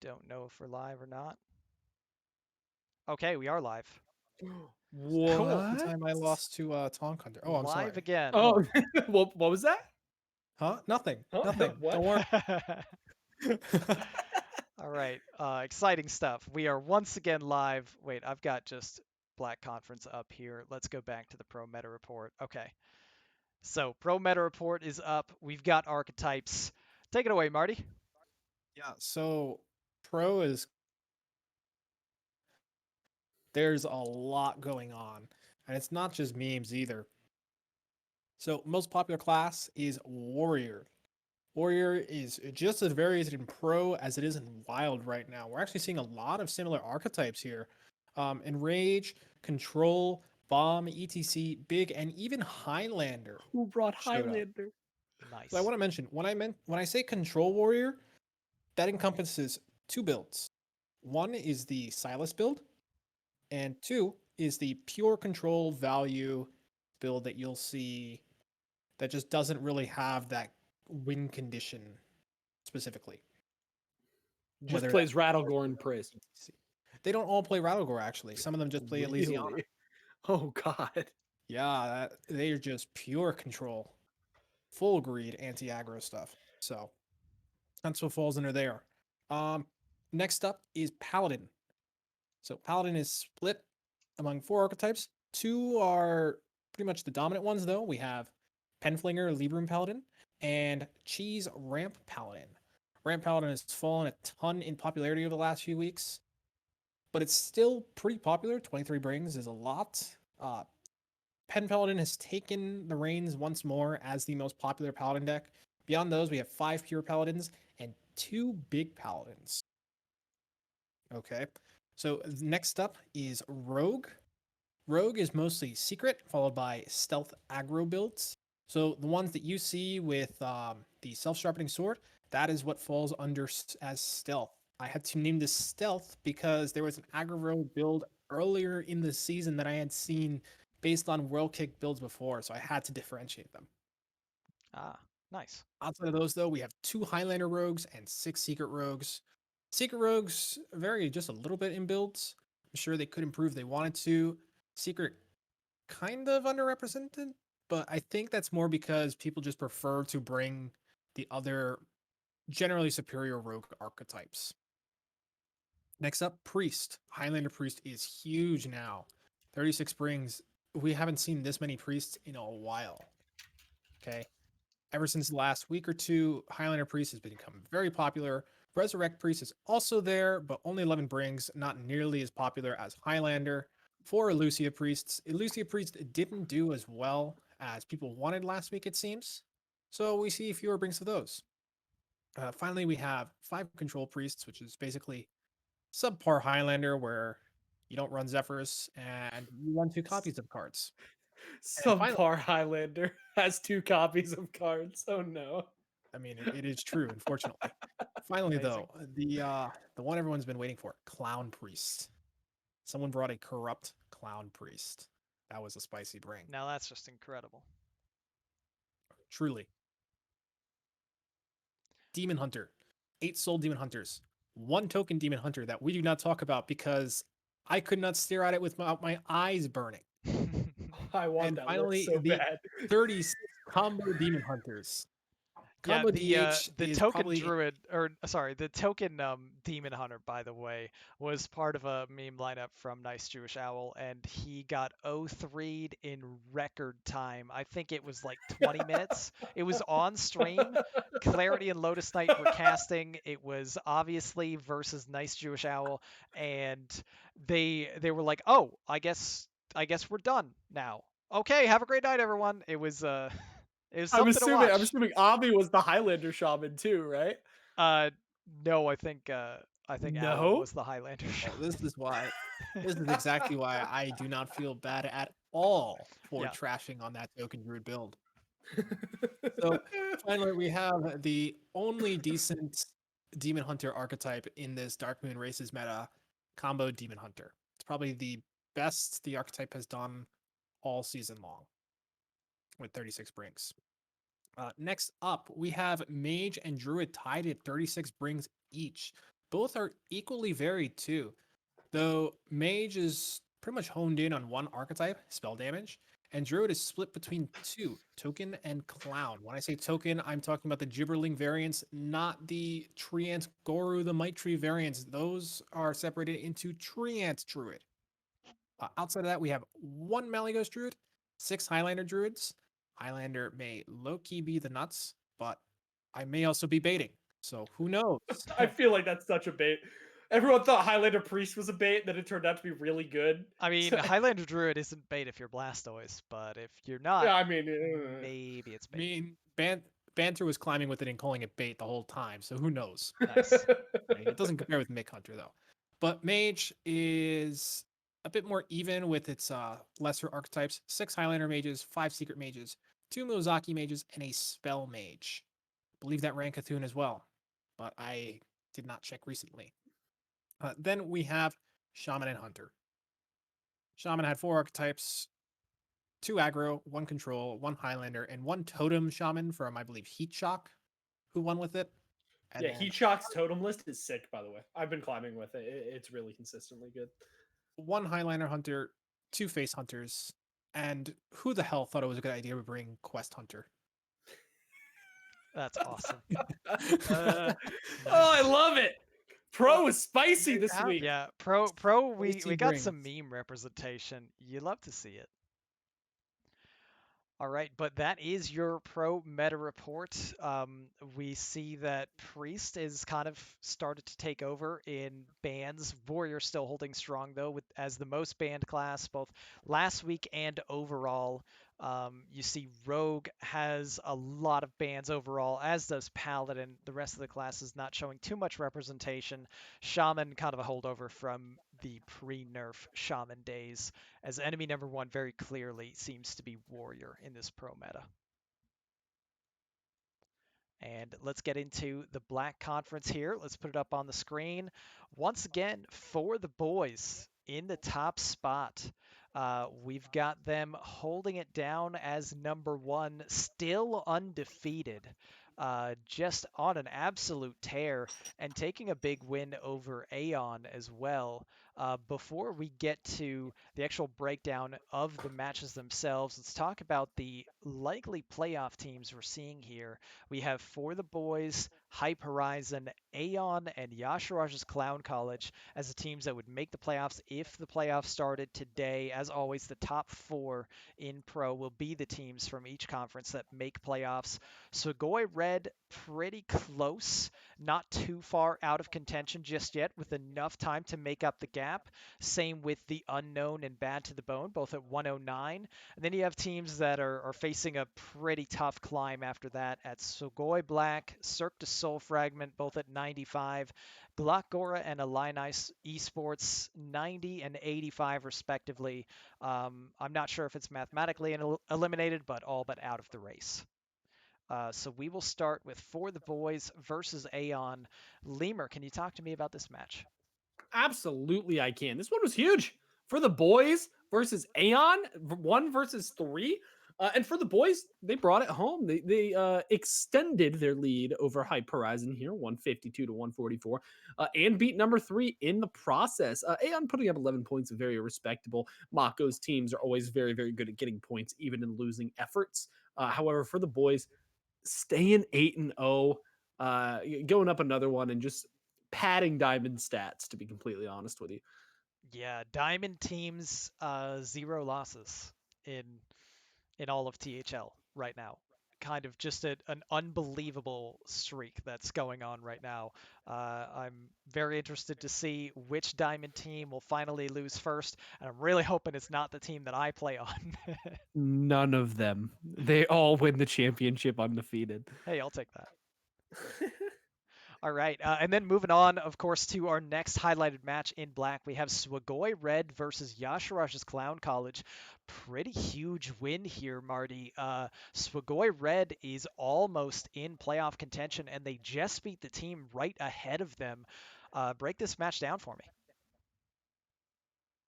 Don't know if we're live or not. Okay, we are live. Cool. The What? time I lost to Tonk Hunter. Oh, I'm Live sorry. again. Oh, what was that? Huh? Nothing. Huh? Nothing. What? Don't worry. All right. Exciting stuff. We are once again live. Wait, I've got just Black Conference up here. Let's go back to the Pro Meta Report. Okay. So, Pro Meta Report is up. We've got archetypes. Take it away, Marty. Yeah, so Pro is there's a lot going on. And it's not just memes either. So most popular class is Warrior. Warrior is just as varied in Pro as it is in Wild right now. We're actually seeing a lot of similar archetypes here. Enrage, Control, Bomb, ETC, Big, and even Highlander Who brought showed up. Highlander? So I Nice. want to mention when I say Control Warrior, that encompasses two builds. One is the Silas build, and two is the pure control value build that you'll see that just doesn't really have that win condition specifically. Just Whether plays that's Rattlegore and Priest. ETC. They don't all play Rattlegore actually. Some of them just play Elysiana. Really? Oh God. Yeah, they are just pure control, full greed, anti-aggro stuff. So that's what falls under there. Um, Next up is Paladin. So Paladin is split among four archetypes. Two are pretty much the dominant ones, though. We have Penflinger, Libram Paladin, and Cheese Ramp Paladin. Ramp Paladin has fallen a ton in popularity over the last few weeks, but it's still pretty popular. 23 brings is a lot. Pen Paladin has taken the reins once more as the most popular Paladin deck. Beyond those, we have 5 Pure Paladins and 2 Big Paladins. Okay, so next up is Rogue. Rogue is mostly secret, followed by stealth aggro builds. So the ones that you see with the self-sharpening sword, that is what falls under as stealth. I had to name this stealth because there was an aggro rogue build earlier in the season that I had seen based on world kick builds before, so I had to differentiate them. Ah, nice. Outside of those, though, we have 2 Highlander rogues and 6 secret rogues. Secret rogues vary just a little bit in builds. I'm sure they could improve if they wanted to. Secret kind of underrepresented, but I think that's more because people just prefer to bring the other generally superior rogue archetypes. Next up, Priest. Highlander Priest is huge now. 36 brings. We haven't seen this many priests in a while. Okay. Ever since the last week or two, Highlander Priest has become very popular. Resurrect Priest is also there, but only 11 brings, not nearly as popular as Highlander. For Elusia Priests, Elusia Priest didn't do as well as people wanted last week, it seems. So we see fewer brings of those. Finally, we have 5 Control Priests, which is basically subpar Highlander, where you don't run Zephyrs and you run 2 copies of cards. And finally, Subpar Highlander has 2 copies of cards. Oh no. I mean, it is true, unfortunately. Finally, Amazing. though, the one everyone's been waiting for, Clown Priest. Someone brought a corrupt Clown Priest. That was a spicy bring. Now that's just incredible. Truly. Demon Hunter. 8 soul Demon Hunters. 1 token Demon Hunter that we do not talk about because I could not stare at it without my eyes burning. I want And that finally, list so the bad. 36 combo Demon Hunters. Yeah, Combo DH the is token probably druid, or sorry, the token demon hunter, by the way, was part of a meme lineup from Nice Jewish Owl, and he got 0-3'd in record time. I think it was like 20 minutes. It was on stream. Clarity and Lotus Knight were casting. It was obviously versus Nice Jewish Owl, and they were like, "Oh, I guess we're done now. Okay, have a great night, everyone." It was I'm something to assuming I'm watch. assuming Avi was the Highlander shaman too, right? Uh, no, I think Owl No. was the Highlander. well, this is exactly why I do not feel bad at all for Yeah. trashing on that token druid build. So finally, we have the only decent Demon Hunter archetype in this Dark Moon Races meta, combo Demon Hunter. It's probably the best the archetype has done all season long with 36 brings. Next up, we have Mage and Druid tied at 36 brings each. both are equally varied too. Though Mage is pretty much honed in on one archetype, spell damage, and Druid is split between two, Token and Clown. When I say Token, I'm talking about the Gibberling variants, not the Treant Goru, the Might Tree variants. Those are separated into Treant Druid. Outside of that, we have one Malygos Druid, six Highlander Druids. Highlander may low-key be the nuts, but I may also be baiting. So who knows? I feel like that's such a bait. Everyone thought Highlander Priest was a bait, then it turned out to be really good. I mean, Highlander Druid isn't bait if you're Blastoise, but if you're Yeah, not, I mean, maybe it's I bait. mean, Banter was climbing with it and calling it bait the whole time, so who knows? Nice. Right? It doesn't compare with Mick Hunter though. But Mage is a bit more even with its lesser archetypes: six Highlander mages, five Secret mages, two Mozaki mages, and a Spell mage. I believe that ran Cthulhu as well, but I did not check recently. Then we have Shaman and Hunter. Shaman had four archetypes: two aggro, one control, one Highlander, and one totem shaman from, I believe, Heat Shock, who won with it. And yeah, then Heat Shock's totem list is sick, by the way. I've been climbing with it. It's really consistently good. one Highlander hunter, two face hunters, and who the hell thought it was a good idea to bring Quest Hunter? That's awesome. Oh, Nice. I love it. Pro is spicy this week. Yeah, pro, we Spicy got brings. some meme representation. You love to see it. All right, but that is your pro meta report. We see that Priest is kind of started to take over in bans. Warrior still holding strong though, with as the most banned class both last week and overall. You see Rogue has a lot of bans overall, as does Paladin. The rest of the class is not showing too much representation. Shaman kind of a holdover from the pre-nerf Shaman days, as enemy number one very clearly seems to be Warrior in this pro meta. And let's get into the Black Conference here. Let's put it up on the screen. Once again, for the boys in the top spot, we've got them holding it down as number one, still undefeated. Just on an absolute tear and taking a big win over Aeon as well. Before we get to the actual breakdown of the matches themselves, let's talk about the likely playoff teams we're seeing here. We have for the boys, Hype Horizon, Aeon, and Yashiraj's Clown College as the teams that would make the playoffs if the playoffs started today. As always, the top four in Pro will be the teams from each conference that make playoffs. Sugoi Red, pretty close, not too far out of contention just yet, with enough time to make up the gap. Same with the Unknown and Bad to the Bone, both at 109. And then you have teams that are facing a pretty tough climb after that at Sugoi Black, Cirque du Soul Fragment, both at 95, Glockgora and Illini Esports, 90 and 85 respectively. I'm not sure if it's mathematically eliminated, but all but out of the race. So we will start with For the Boys versus Aeon. Lemur, can you talk to me about this match? Absolutely, I can. This one was huge for the boys versus Aeon, 1 versus 3. And for the boys, they brought it home. They extended their lead over Hype Horizon here, 152 to 144, and beat number 3 in the process. Aeon putting up 11 points, very respectable. Mako's teams are always very, very good at getting points, even in losing efforts. However, for the boys, staying 8-0, going up another one, and just padding Diamond stats, to be completely honest with you. Yeah, Diamond teams, 0 losses in all of THL right now. Kind of just an unbelievable streak that's going on right now. I'm very interested to see which Diamond team will finally lose first, and I'm really hoping it's not the team that I play on. None of them. They all win the championship undefeated. Hey, I'll take that. All right, and then moving on, of course, to our next highlighted match in black, we have Swagoi Red versus Yashiraj's Clown College. Pretty huge win here, Marty. Swagoi Red is almost in playoff contention, and they just beat the team right ahead of them. Break this match down for me.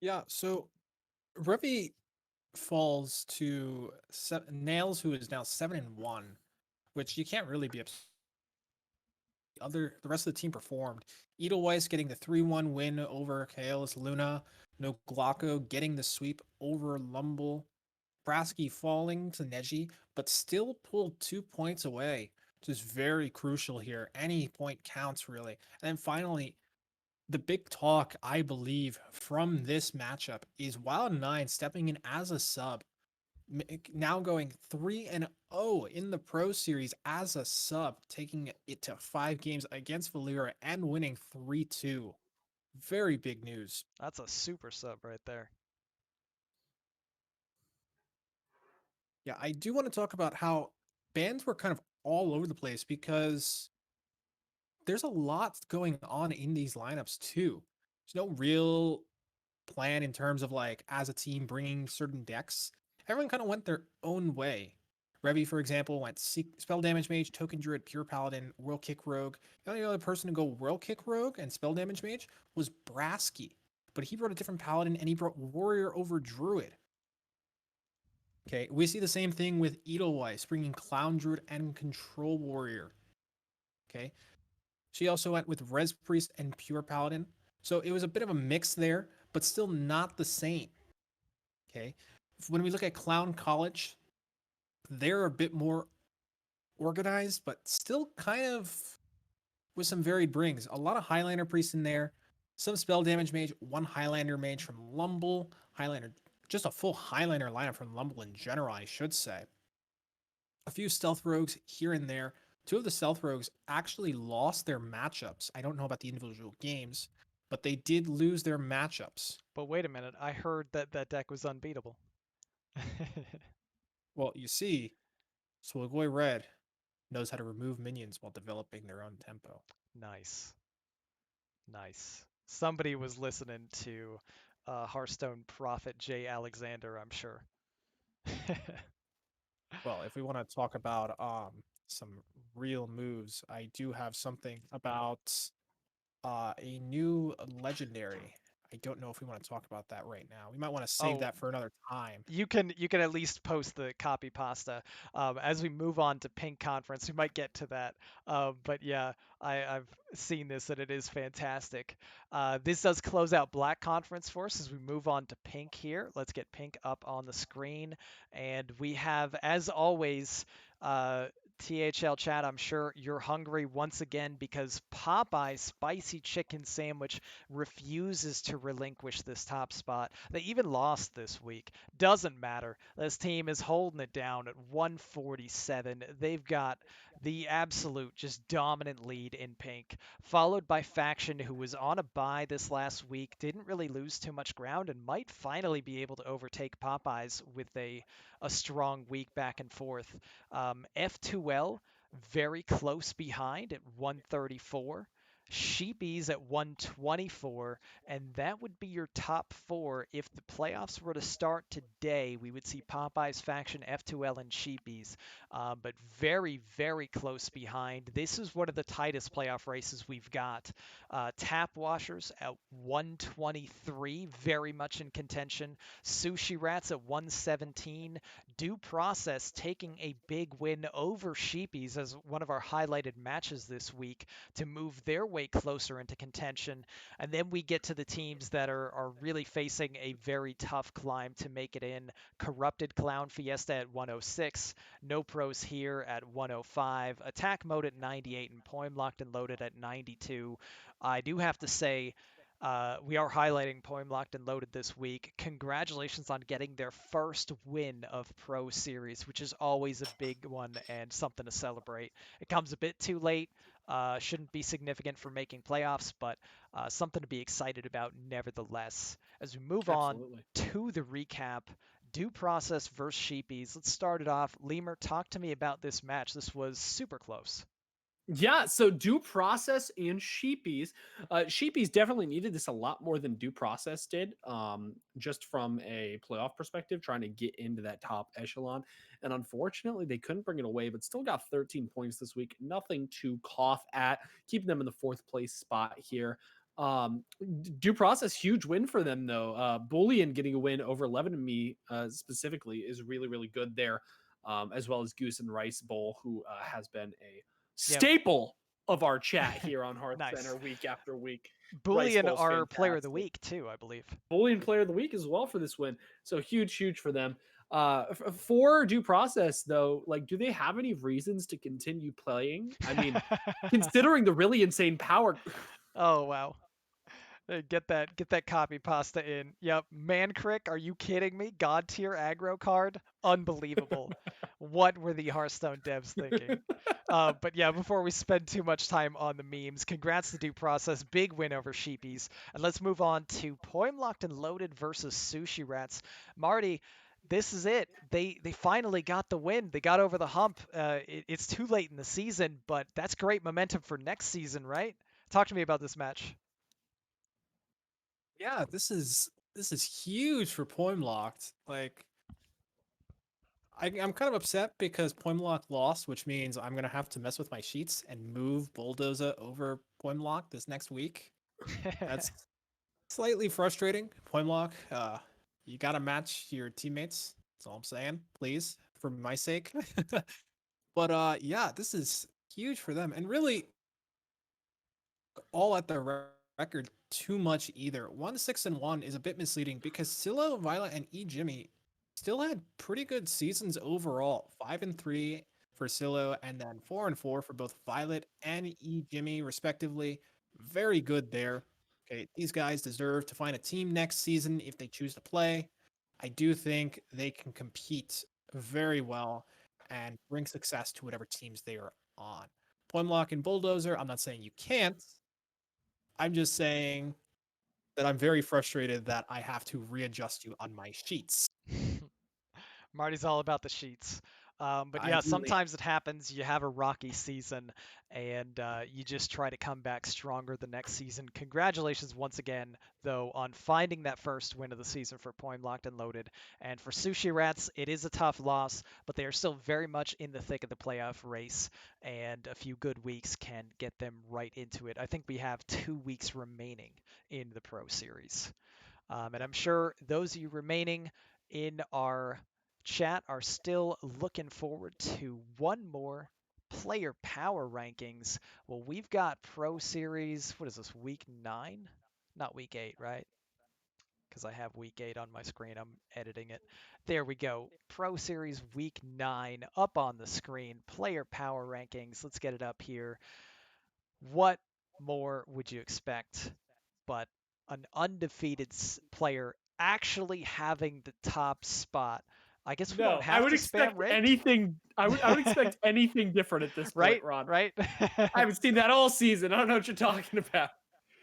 Yeah, so Revi falls to Nails, who is now 7-1, which you can't really be upset. the rest of the team performed. Edelweiss getting the 3-1 win over Kaelis Luna. No Glocko getting the sweep over Lumble. Brasky falling to Neji, but still pulled 2 points away, which is very crucial here. Any point counts, really. And then finally, the big talk, I believe, from this matchup is Wild9 stepping in as a sub, now going 3-0 in the Pro Series as a sub, taking it to 5 games against Valera and winning 3-2. Very big news. That's a super sub right there. Yeah, I do want to talk about how bands were kind of all over the place because there's a lot going on in these lineups too. There's no real plan in terms of like as a team bringing certain decks. Everyone kind of went their own way. Revy, for example, went Spell Damage Mage, Token Druid, Pure Paladin, Whirl Kick Rogue. The only other person to go Whirl Kick Rogue and Spell Damage Mage was Brasky, but he brought a different Paladin and he brought Warrior over Druid. Okay, we see the same thing with Edelweiss, bringing Clown Druid and Control Warrior. Okay, she also went with Res Priest and Pure Paladin. So it was a bit of a mix there, but still not the same. Okay, when we look at Clown College, they're a bit more organized, but still kind of with some varied brings. A lot of Highlander Priests in there, some Spell Damage Mage, one Highlander Mage from Lumble, Highlander, just a full Highlander lineup from Lumble in general, I should say. A few Stealth Rogues here and there. Two of the Stealth Rogues actually lost their matchups. I don't know about the individual games, but they did lose their matchups. But wait a minute, I heard that that deck was unbeatable. Well, you see, Swagoi Red knows how to remove minions while developing their own tempo. Nice. Nice. Somebody was listening to Hearthstone Prophet Jay Alexander, I'm sure. Well, if we want to talk about some real moves, I do have something about a new legendary. I don't know if we want to talk about that right now. We might want to save Oh, that for another time. you can at least post the copy pasta. As we move on to Pink Conference, we might get to that. But yeah, I've seen this and it is fantastic. This does close out Black Conference for us as we move on to Pink here. Let's get Pink up on the screen. And we have, as always, THL chat, I'm sure you're hungry once again because Popeye's spicy chicken sandwich refuses to relinquish this top spot. They even lost this week. Doesn't matter. This team is holding it down at 147. They've got the absolute just dominant lead in Pink, followed by Faction, who was on a bye this last week, didn't really lose too much ground, and might finally be able to overtake Popeyes with a strong week back and forth. F2L very close behind at 134. Sheepies at 124, and that would be your top four. If the playoffs were to start today, we would see Popeyes, Faction, F2L, and Sheepies, but very, very close behind. This is one of the tightest playoff races we've got. Tap Washers at 123, very much in contention. Sushi Rats at 117. Due Process taking a big win over Sheepies as one of our highlighted matches this week to move their way closer into contention. And then we get to the teams that are really facing a very tough climb to make it in. Corrupted Clown Fiesta at 106, No Pros here at 105, Attack Mode at 98, and Poem Locked and Loaded at 92. I do have to say, we are highlighting Poem Locked and Loaded this week. Congratulations on getting their first win of Pro Series, which is always a big one and something to celebrate. It comes a bit too late. Shouldn't be significant for making playoffs, but something to be excited about nevertheless. As we move on Absolutely. to the recap, Due Process versus Sheepies. Let's start it off. Lemur, talk to me about this match. This was super close. Yeah, so Due Process and Sheepies. Sheepies definitely needed this a lot more than Due Process did, just from a playoff perspective, trying to get into that top echelon. And unfortunately, they couldn't bring it away, but still got 13 points this week. Nothing to cough at, keeping them in the fourth place spot here. Due Process, huge win for them, though. Bullion getting a win over 11 and me specifically is really, really good there, as well as Goose and Rice Bowl, who has been a Yeah, staple of our chat here on Hearth Nice. Center week after week. Rice Boolean, Bowl's our player of the fantastic. week too, I believe. Bullion player of the week as well for this win. So huge for them. For due process though, like, do they have any reasons to continue playing? I mean, considering the really insane power. Oh wow. Get that copy pasta in. Yep. Mancrick, are you kidding me? God tier aggro card? Unbelievable. What were the Hearthstone devs thinking? But yeah, before we spend too much time on the memes, congrats to Due Process. Big win over Sheepies. And let's move on to Poem Locked and Loaded versus Sushi Rats. Marty, this is it. They finally got the win. They got over the hump. It's too late in the season, but that's great momentum for next season, right? Talk to me about this match. Yeah, this is huge for Poem Locked. Like, I'm kind of upset because Poem Locked lost, which means I'm gonna have to mess with my sheets and move Bulldozer over Poem Lock this next week. That's slightly frustrating. Poem Lock, you gotta match your teammates. That's all I'm saying. Please, for my sake. But yeah, this is huge for them, and really all at the record too much either. 1-6-1 is a bit misleading because Silo, Violet, and E Jimmy still had pretty good seasons overall. 5-3 for Silo, and then 4-4 for both Violet and E Jimmy, respectively. Very good there. Okay, these guys deserve to find a team next season if they choose to play. I do think they can compete very well and bring success to whatever teams they are on. Plumlock and Bulldozer, I'm not saying you can't. I'm just saying that I'm very frustrated that I have to readjust you on my sheets. Marty's all about the sheets. But I yeah, really sometimes it happens. You have a rocky season, and you just try to come back stronger the next season. Congratulations once again, though, on finding that first win of the season for Point Locked and Loaded. And for Sushi Rats, it is a tough loss, but they are still very much in the thick of the playoff race, and a few good weeks can get them right into it. I think we have 2 weeks remaining in the Pro Series. And I'm sure those of you remaining in our chat are still looking forward to one more player power rankings. Well, we've got Pro Series, what is this, week 9? Not week 8, right? Because I have week 8 on my screen. I'm editing it. There we go. Pro Series week 9 up on the screen. Player power rankings. Let's get it up here. What more would you expect but an undefeated player actually having the top spot? I guess we don't No, I have would to spam expect rigged, anything. I would expect anything different at this point, right? Ron. Right? I haven't seen that all season. I don't know what you're talking about.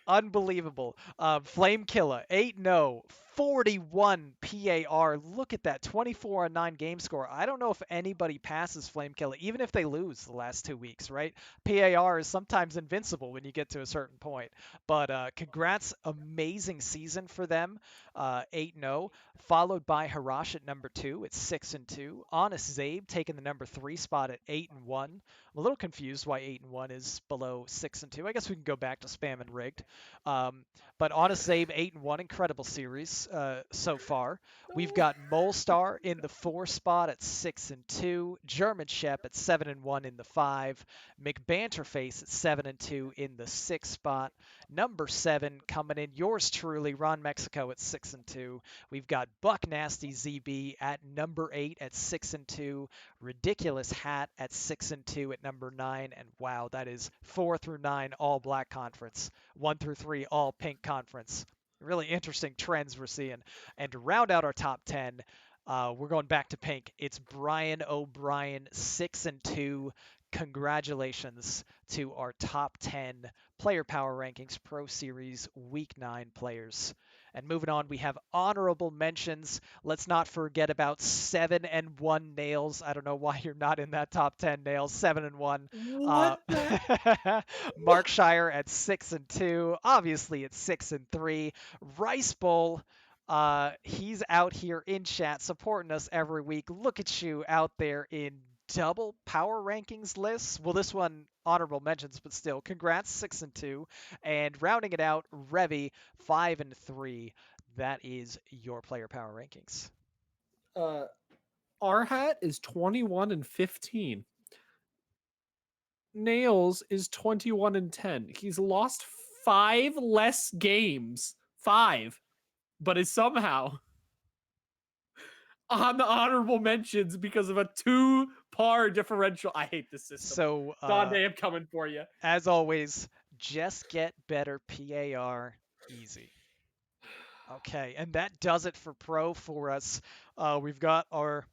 Unbelievable. Flame Killer, 8-0, 41 PAR. Look at that, 24-9 game score. I don't know if anybody passes Flame Killer, even if they lose the last 2 weeks, right? PAR is sometimes invincible when you get to a certain point. But congrats, amazing season for them, 8-0, followed by Harash at number 2 at 6-2. Honest Zabe taking the number 3 spot at 8-1. I'm a little confused why 8-1 is below 6-2. I guess we can go back to spam and rigged. But Honest Zabe 8-1, incredible series so far. We've got Molestar in the 4 spot at 6-2. German Shep at 7-1 in the 5. McBanterface at 7-2 in the 6 spot. Number 7 coming in, yours truly, Ron Mexico at 6-2. We've got Buck Nasty ZB at number 8 at 6-2. Ridiculous Hat at 6-2 at number 9. And wow, that is 4 through 9 all black conference, 1 through 3 all pink conference. Really interesting trends we're seeing. And to round out our top 10, we're going back to pink. It's Brian O'Brien, 6-2. Congratulations to our top 10 player power rankings Pro Series Week 9 players. And moving on, we have honorable mentions. Let's not forget about 7-1 Nails. I don't know why you're not in that top 10, Nails. 7-1. What the? Markshire at 6-2. Obviously at 6-3. Rice Bowl. He's out here in chat supporting us every week. Look at you out there in double power rankings lists. Well, this one honorable mentions, but still, congrats, 6-2. And rounding it out, Revy 5-3. That is your player power rankings. Our hat is 21-15. Nails is 21-10. He's lost 5 less games. 5. But is somehow on the honorable mentions because of a 2-par differential. I hate this system. So, Donde, I'm coming for you. as always, just get better PAR easy. Okay, and that does it for Pro for us. We've got our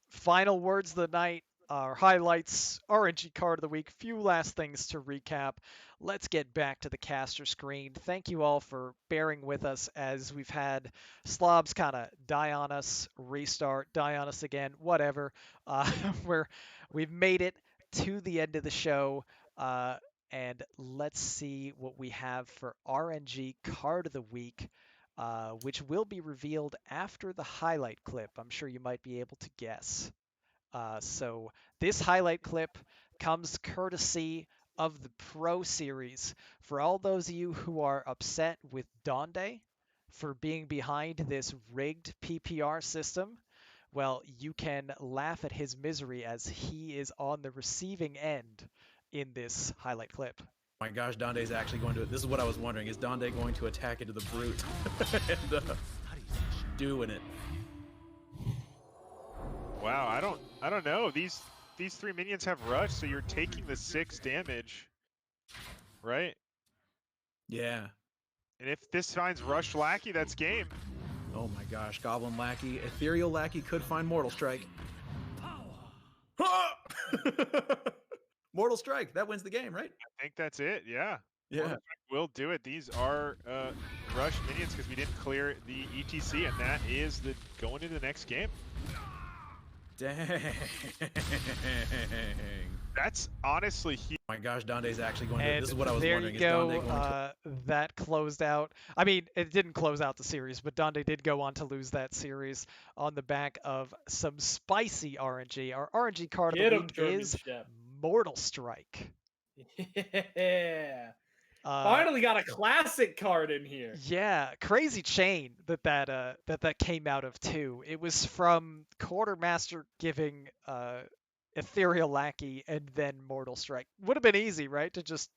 final words of the night, our highlights, RNG card of the week, few last things to recap. Let's get back to the caster screen. Thank you all for bearing with us as we've had slobs kind of die on us, restart, die on us again, whatever. We're we've made it to the end of the show. And let's see what we have for RNG card of the week, which will be revealed after the highlight clip. I'm sure you might be able to guess. So this highlight clip comes courtesy of the Pro Series. For all those of you who are upset with Donde for being behind this rigged PPR system, well, you can laugh at his misery as he is on the receiving end in this highlight clip. My gosh, Donde's actually going to. This is what I was wondering: is Donde going to attack into the brute and doing it? Wow, I don't know. These 3 minions have rush, so you're taking the 6 damage, right? Yeah. And if this finds rush lackey, that's game. Oh my gosh, Goblin Lackey, Ethereal Lackey could find Mortal Strike. Mortal Strike, that wins the game, right? I think that's it. Yeah. Yeah. We'll do it. These are rush minions because we didn't clear the ETC, and that is the going into the next game. Dang. That's honestly huge. Oh my gosh, Donde's actually going to. And This is what I was there wondering: you is Donde go. going to? That closed out. I mean, it didn't close out the series, but Donde did go on to lose that series on the back of some spicy RNG. Our RNG card Get of him, the week German is Chef. Mortal Strike. Yeah. Uh, Finally got a classic card in here. Yeah, crazy chain that came out of too. It was from Quartermaster giving Ethereal Lackey and then Mortal Strike. Would have been easy, right? To just,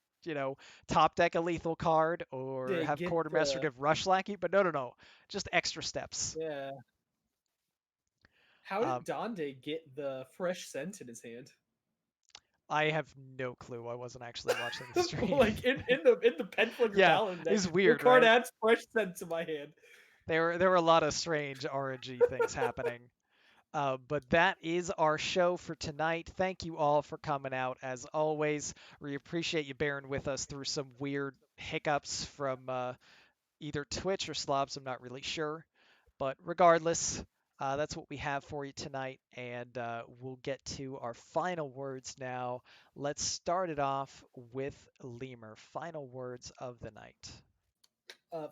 top deck a lethal card or Yeah, have get Quartermaster the- give Rush Lackey, but no. Just extra steps. Yeah. How did Um, Donde get the fresh scent in his hand? I have no clue. I wasn't actually watching the stream. Like in the Penflicker Yeah, Paladin deck, it's your weird, card right? adds fresh scent to my hand. There were a lot of strange RNG things happening. But that is our show for tonight. Thank you all for coming out. As always, we appreciate you bearing with us through some weird hiccups from either Twitch or Slobs. I'm not really sure. But regardless, that's what we have for you tonight. And we'll get to our final words now. Let's start it off with Lemur. Final words of the night.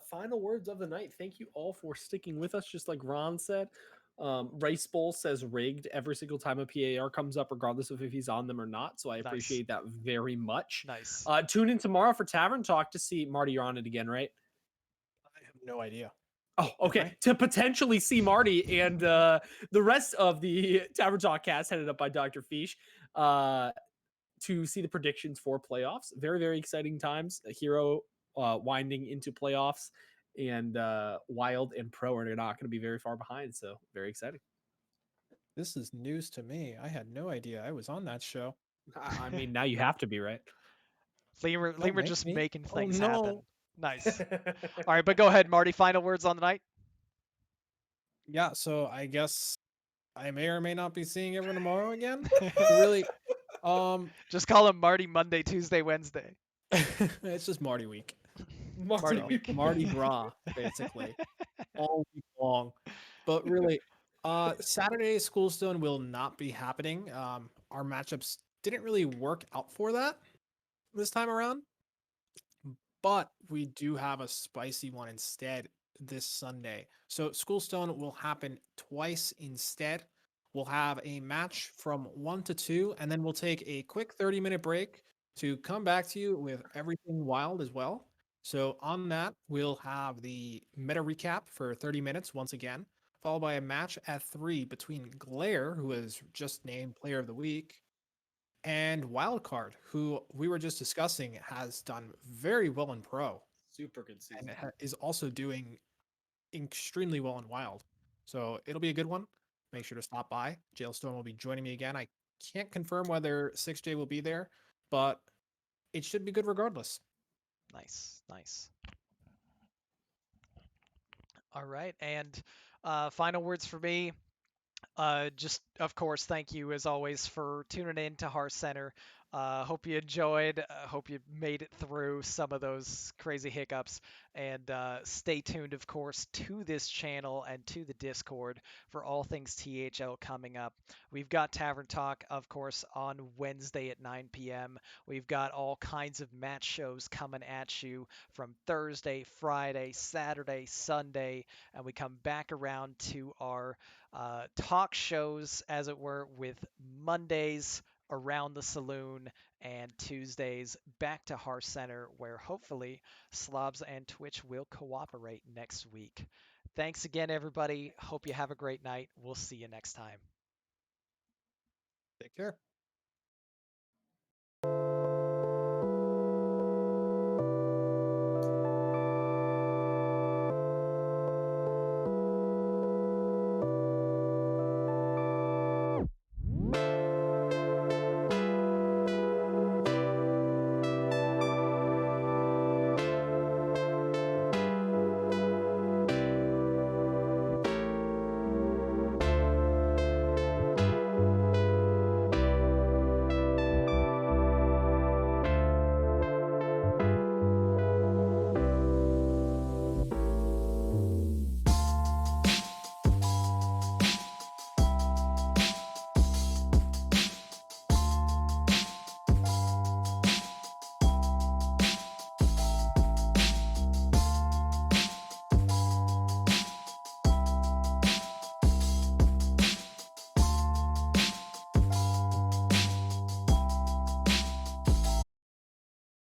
Final words of the night. Thank you all for sticking with us, just like Ron said. Rice Bowl says rigged every single time a PAR comes up, regardless of if he's on them or not. So I appreciate that very much. Nice. Tune in tomorrow for Tavern Talk to see Marty. You're on it again, right? I have no idea. Oh, okay. To potentially see Marty and the rest of the Tavern Talk cast headed up by Dr. Fish to see the predictions for playoffs. Very, very exciting times. A Hero winding into playoffs, and Wild and Pro are not going to be very far behind. So very exciting. This is news to me. I had no idea I was on that show. I mean, now you have to be, right? Lemur make just me. making Oh, things no. happen. Nice. All right, but go ahead, Marty. Final words on the night. Yeah, so I guess I may or may not be seeing everyone tomorrow again. Really, Just call him Marty Monday, Tuesday, Wednesday. it's just Marty week. Marty So, week. Marty Gras, basically, all week long. But really, Saturday Schoolstone will not be happening. Our matchups didn't really work out for that this time around, but we do have a spicy one instead this Sunday. So Schoolstone will happen twice instead. We'll have a match from 1 to 2, and then we'll take a quick 30-minute break to come back to you with everything wild as well. So on that, we'll have the meta recap for 30 minutes once again, followed by a match at 3 between Glare, who was just named Player of the Week, And Wildcard, who we were just discussing, has done very well in Pro Super good season. and is also doing extremely well in Wild. So it'll be a good one. Make sure to stop by. Jailstone will be joining me again. I can't confirm whether 6J will be there, but it should be good regardless. Nice, nice. All right, and final words for me. Just of course, thank you as always for tuning in to Hearthcenter. Hope you enjoyed. Hope you made it through some of those crazy hiccups. And stay tuned, of course, to this channel and to the Discord for all things THL coming up. We've got Tavern Talk, of course, on Wednesday at 9 p.m. We've got all kinds of match shows coming at you from Thursday, Friday, Saturday, Sunday, and we come back around to our talk shows, as it were, with Mondays around the saloon and Tuesdays back to Hearthcenter, where hopefully Slobs and Twitch will cooperate next week. Thanks again, everybody. Hope you have a great night. We'll see you next time. Take care.